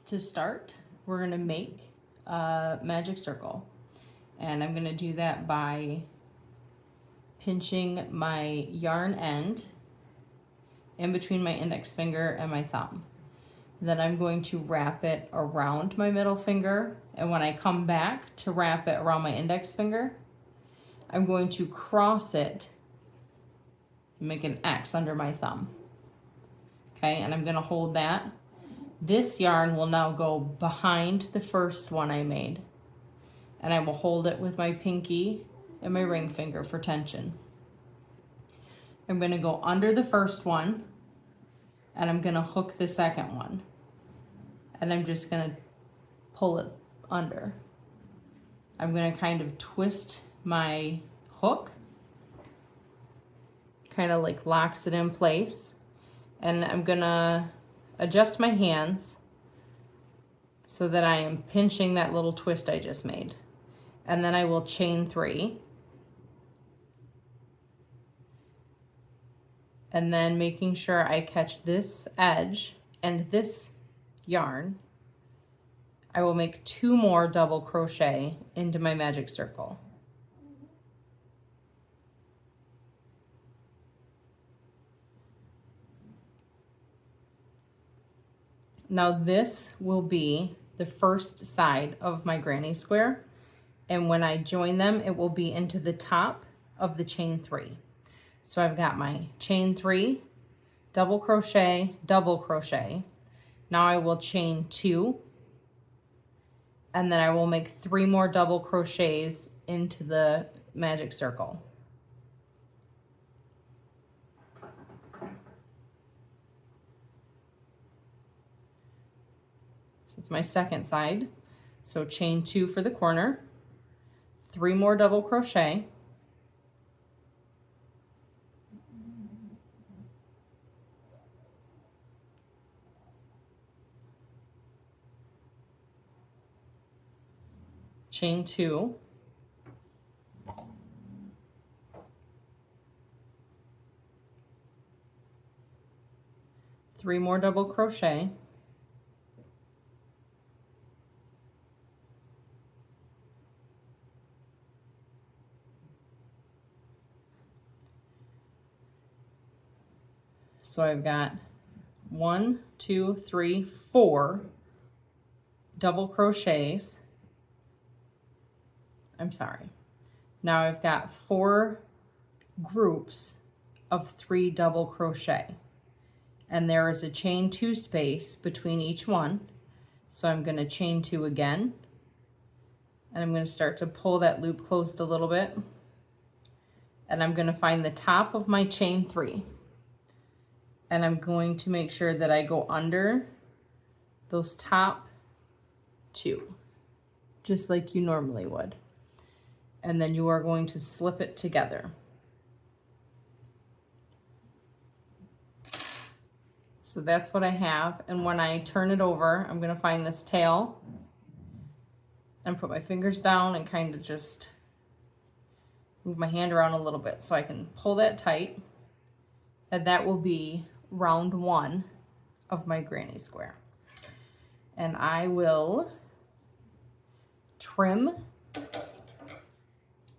To start, we're going to make a magic circle, and I'm going to do that by pinching my yarn end in between my index finger and my thumb. Then I'm going to wrap it around my middle finger, and when I come back to wrap it around my index finger, I'm going to cross it and make an X under my thumb. Okay, and I'm going to hold that. This yarn will now go behind the first one I made, and I will hold it with my pinky and my ring finger for tension. I'm going to go under the first one, and I'm going to hook the second one, and I'm just going to pull it under. I'm going to kind of twist my hook, kind of like locks it in place, and I'm going to adjust my hands so that I am pinching that little twist I just made. And then I will chain 3. And then making sure I catch this edge and this yarn, I will make 2 more double crochet into my magic circle. Now this will be the first side of my granny square, and when I join them, it will be into the top of the chain 3. So I've got my chain 3, double crochet, double crochet. Now I will chain 2, and then I will make 3 more double crochets into the magic circle. So it's my second side. So chain 2 for the corner, 3 more double crochet, chain 2, three more double crochet, so I've got 1, 2, 3, 4 double crochets. I'm sorry. Now I've got 4 groups of 3 double crochet, and there is a chain 2 space between each one. So I'm going to chain 2 again, and I'm going to start to pull that loop closed a little bit, and I'm going to find the top of my chain 3. And I'm going to make sure that I go under those top 2, just like you normally would. And then you are going to slip it together. So that's what I have. And when I turn it over, I'm going to find this tail and put my fingers down and kind of just move my hand around a little bit so I can pull that tight. And that will be round 1 of my granny square. And I will trim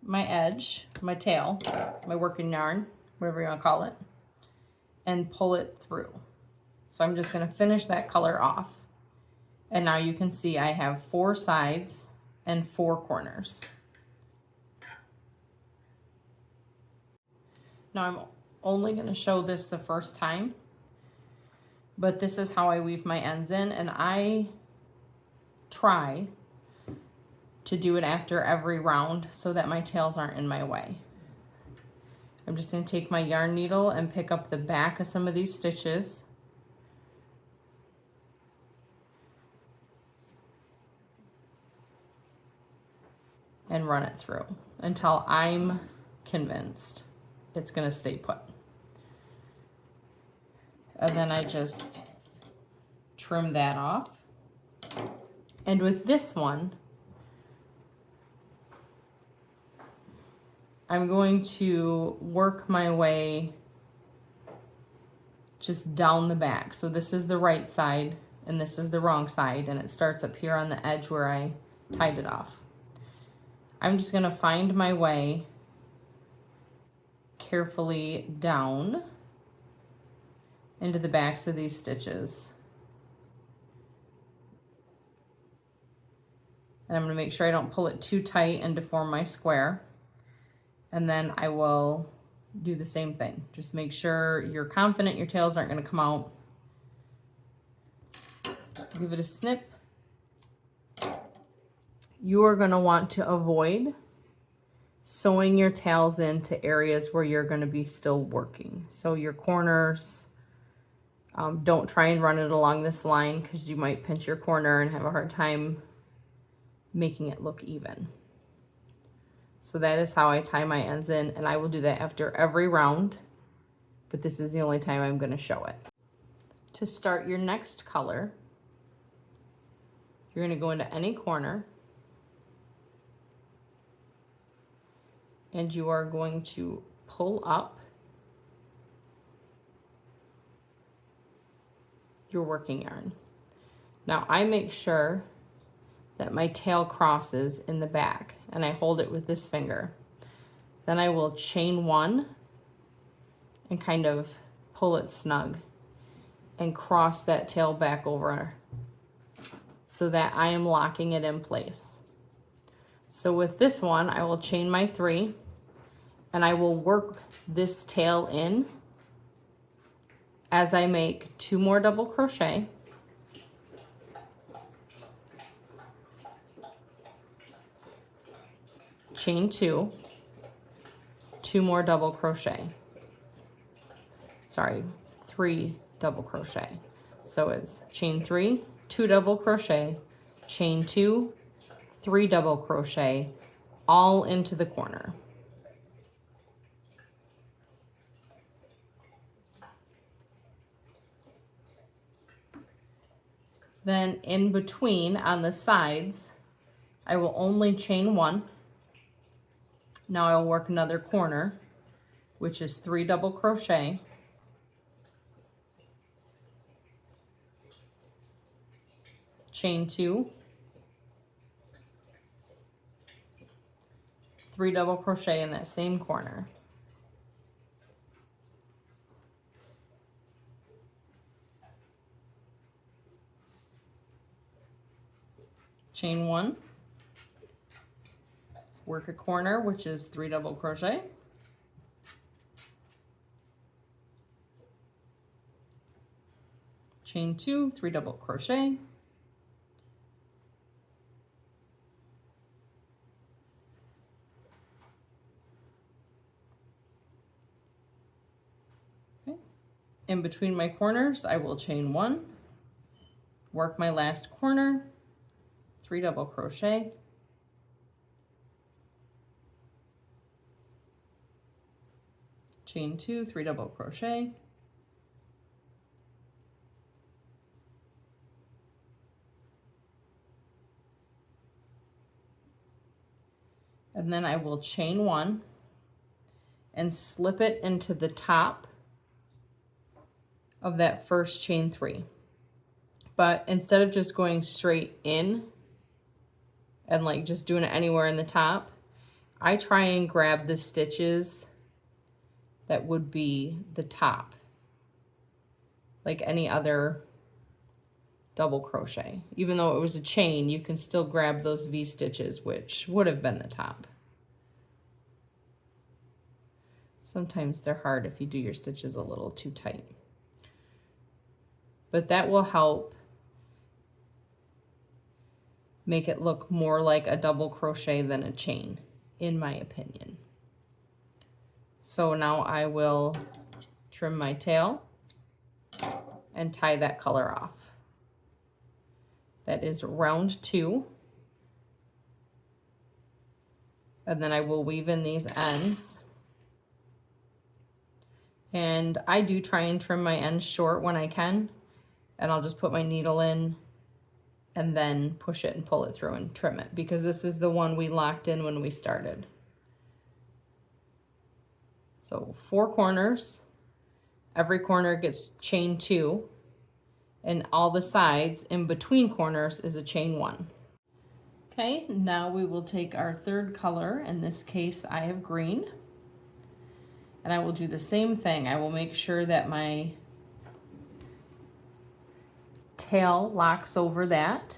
my edge, my tail, my working yarn, whatever you want to call it, and pull it through. So I'm just going to finish that color off. And now you can see I have 4 sides and 4 corners. Now I'm only going to show this the first time, but this is how I weave my ends in, and I try to do it after every round so that my tails aren't in my way. I'm just going to take my yarn needle and pick up the back of some of these stitches, and run it through until I'm convinced it's going to stay put. And then I just trim that off. And with this one, I'm going to work my way just down the back. So this is the right side, and this is the wrong side, and it starts up here on the edge where I tied it off. I'm just gonna find my way carefully down into the backs of these stitches. And I'm gonna make sure I don't pull it too tight and deform my square. And then I will do the same thing. Just make sure you're confident your tails aren't gonna come out. Give it a snip. You are gonna want to avoid sewing your tails into areas where you're gonna be still working. So your corners, don't try and run it along this line because you might pinch your corner and have a hard time making it look even. So that is how I tie my ends in, and I will do that after every round, but this is the only time I'm going to show it. To start your next color, you're going to go into any corner, and you are going to pull up your working yarn. Now I make sure that my tail crosses in the back, and I hold it with this finger. Then I will chain one and kind of pull it snug and cross that tail back over so that I am locking it in place. So with this one, I will chain my 3 and I will work this tail in as I make 2 more double crochet. Chain 2, 2 more double crochet. Sorry, 3 double crochet. So it's chain 3, 2 double crochet, chain 2, 3 double crochet, all into the corner. Then in between on the sides, I will only chain 1. Now I'll work another corner, which is 3 double crochet, chain 2, 3 double crochet in that same corner. Chain 1. Work a corner, which is 3 double crochet, chain 2, 3 double crochet, okay. In between my corners, I will chain 1, work my last corner, 3 double crochet, chain 2, 3 double crochet, and then I will chain 1 and slip it into the top of that first chain 3. But instead of just going straight in and like just doing it anywhere in the top, I try and grab the stitches that would be the top, like any other double crochet. Even though it was a chain, you can still grab those V stitches, which would have been the top. Sometimes they're hard if you do your stitches a little too tight. But that will help make it look more like a double crochet than a chain, in my opinion. So now I will trim my tail and tie that color off. That is round 2. And then I will weave in these ends. And I do try and trim my ends short when I can. And I'll just put my needle in and then push it and pull it through and trim it, because this is the one we locked in when we started. So 4 corners, every corner gets chain 2, and all the sides in between corners is a chain 1. Okay, now we will take our third color. In this case, I have green. And I will do the same thing. I will make sure that my tail locks over that.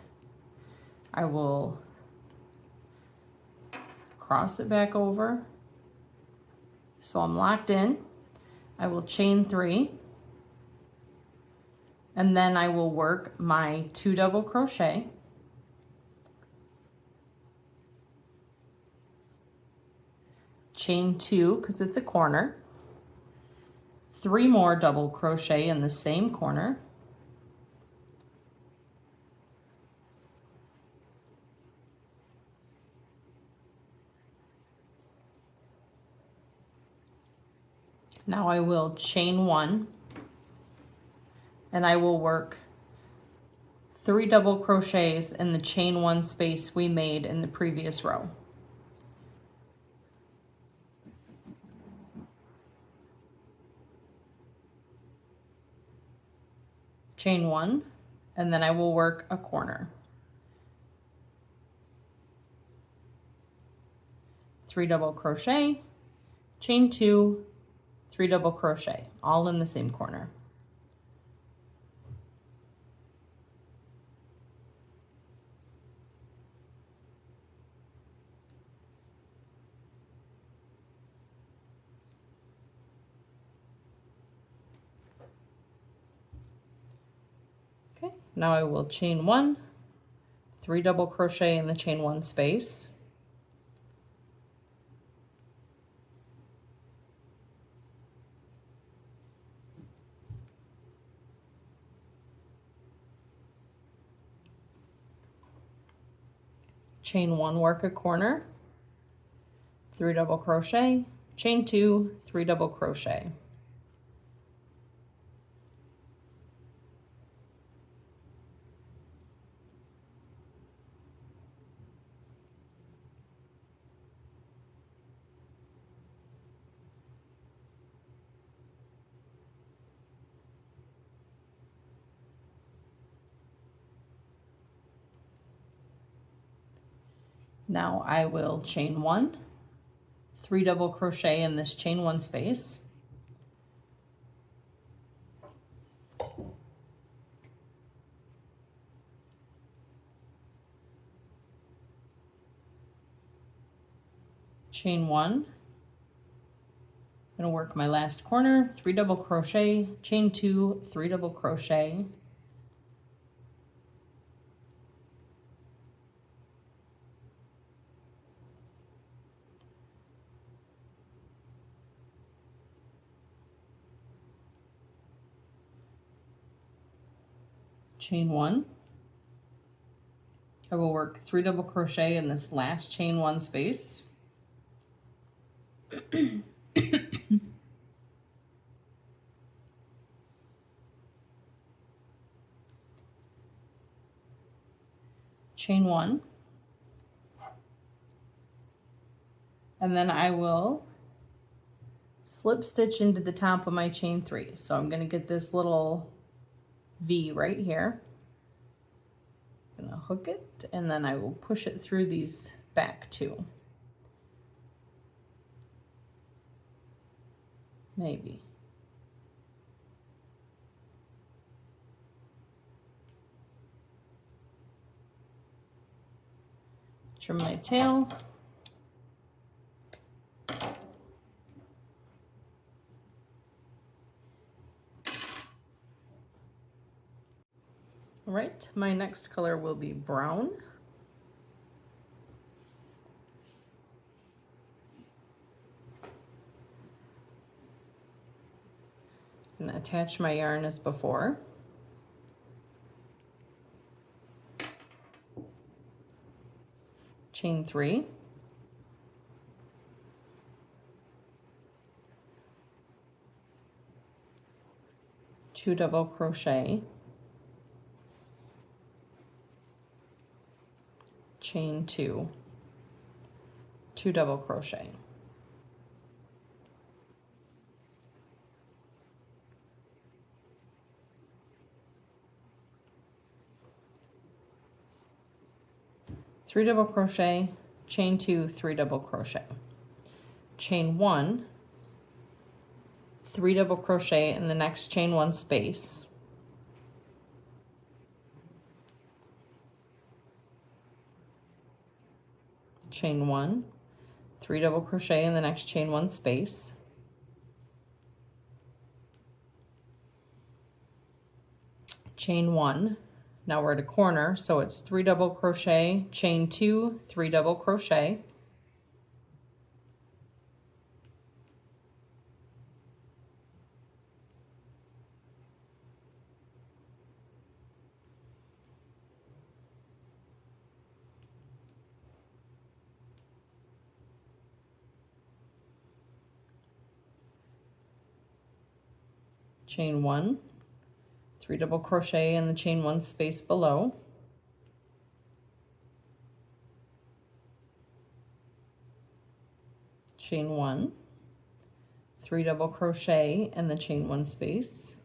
I will cross it back over. So I'm locked in. I will chain 3. And then I will work my 2 double crochet. Chain 2 because it's a corner, 3 more double crochet in the same corner, now I will chain 1 and I will work 3 double crochets in the chain 1 space we made in the previous row. Chain 1, and then I will work a corner. 3 double crochet, chain 2, 3 double crochet, all in the same corner. Okay, now I will chain 1, 3 double crochet in the chain 1 space, chain 1, work a corner, 3 double crochet, chain 2, 3 double crochet. Now I will chain 1, 3 double crochet in this chain 1 space, chain 1, I'm going to work my last corner, 3 double crochet, chain 2, 3 double crochet, chain 1. I will work 3 double crochet in this last chain 1 space. Chain 1. And then I will slip stitch into the top of my chain 3. So I'm going to get this little V right here. I'm going to hook it and then I will push it through these back 2. Maybe. Trim my tail. All right, my next color will be brown. I'm going to attach my yarn as before. Chain 3. Two double crochet. Chain 2. 2 double crochet. 3 double crochet, chain 2, 3 double crochet, chain 1, 3 double crochet in the next chain 1 space, chain 1, 3 double crochet in the next chain 1 space, chain 1. Now we're at a corner, so it's 3 double crochet, chain 2, 3 double crochet, chain 1, 3 double crochet in the chain 1 space below, chain 1, 3 double crochet in the chain 1 space.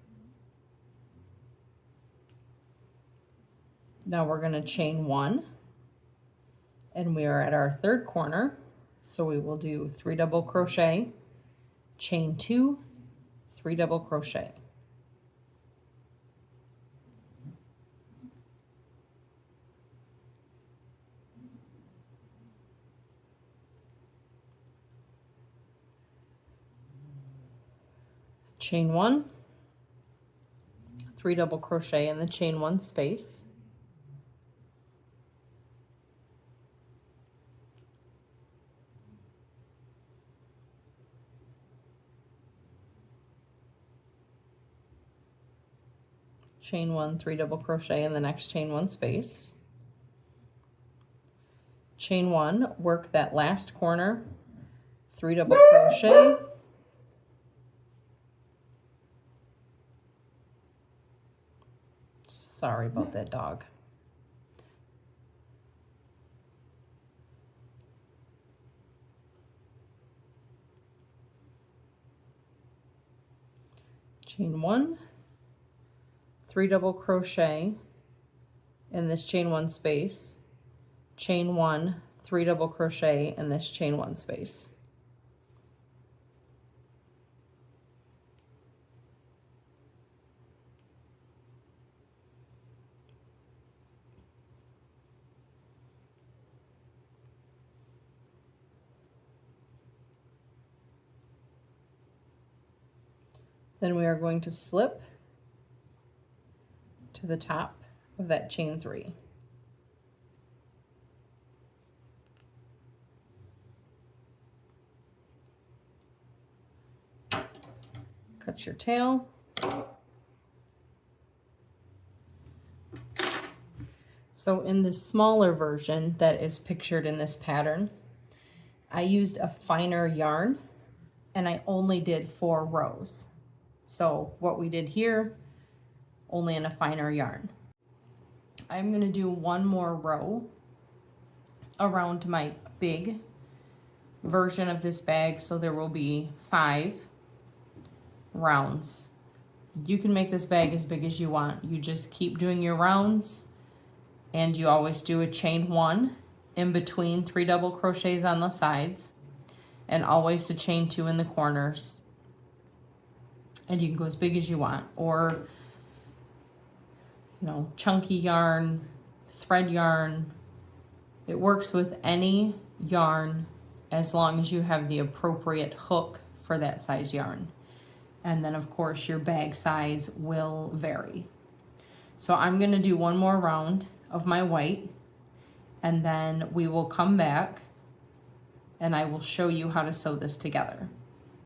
Now we're going to chain 1, and we are at our third corner, so we will do 3 double crochet, chain 2, 3 double crochet, chain 1, 3 double crochet in the chain 1 space, chain 1, 3 double crochet in the next chain 1 space, chain 1, work that last corner, 3 double crochet, sorry about that dog, chain 1, 3 double crochet in this chain 1 space, chain 1, 3 double crochet in this chain 1 space. Then we are going to slip to the top of that chain 3. Cut your tail. So in the smaller version that is pictured in this pattern, I used a finer yarn and I only did 4 rows. So what we did here, only in a finer yarn. I'm going to do 1 more row around my big version of this bag, so there will be 5 rounds. You can make this bag as big as you want. You just keep doing your rounds, and you always do a chain 1 in between 3 double crochets on the sides, and always a chain 2 in the corners. And you can go as big as you want, or chunky yarn, thread yarn. It works with any yarn as long as you have the appropriate hook for that size yarn. And then of course your bag size will vary. So I'm going to do 1 more round of my white, and then we will come back and I will show you how to sew this together.